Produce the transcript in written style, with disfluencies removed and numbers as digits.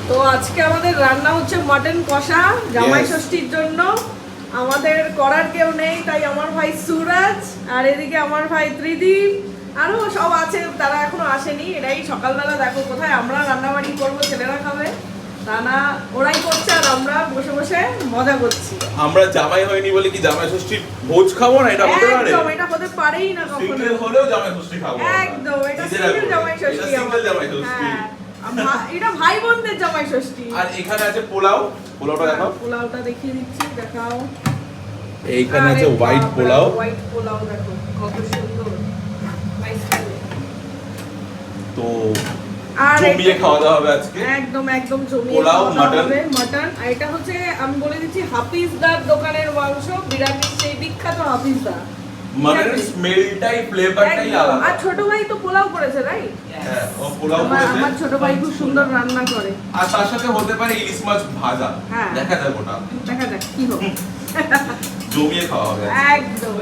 তো আজকে আমাদের রান্না হচ্ছে মটন কষা জামাই ষষ্ঠীর জন্য। আমাদের করার কেউ নেই, তাই আমার ভাই সুরাজ আর এদিকে আমার ভাই ত্রিদীপ আরো সব আছে, তারা এখনো আসেনি। এটাই সকালবেলা দেখো কোথায় আমরা রান্নাবাড়ি করবো, ছেলেরা খাবে তা না, ওরাই করছে আর আমরা বসে বসে মজা করছি। আমরা জামাই হয়নি বলে কি জামাই ষষ্ঠীর ভোজ খাবো না? এটা হতে পারে? একদম, এটা হতে পারেই না কখনো। সিঙ্গেল হলেও জামাই ষষ্ঠী খাবো। একদম, এটা সিঙ্গেল জামাই ষষ্ঠী আমাদের। হ্যাঁ, এটা ভাই বোনদের জামাই ষষ্ঠী। আর এখানে আছে পোলাও, পোলাওটা দেখাও। পোলাওটা দেখিয়ে দিচ্ছি, দেখাও। এইখানে আছে হোয়াইট পোলাও। হোয়াইট পোলাও দেখো কত সুন্দর। তো আর জমিয়ে খাওয়া দাওয়া হবে আজকে। একদম একদম জমিয়ে পোলাও, মাটন। আর এটা হচ্ছে আমি বলে দিচ্ছি হাফিজদার দোকানের মাংস, বিরাটির সেই বিখ্যাত হাফিজদা। মাটনের স্মেলটাই ফ্লেভারটাই আলাদা। আর ছোট ভাই তো পোলাও করেছে, রাইট? হ্যাঁ, ও পোলাও করেছে। আমার ছোট ভাই খুব সুন্দর রান্না করে। আর তার সাথে হতে পারে ইলিশ মাছ ভাজা। হ্যাঁ, দেখা যাক ওটা। দেখা যাক কি হবে। জমিয়ে খাওয়া হবে। একদম।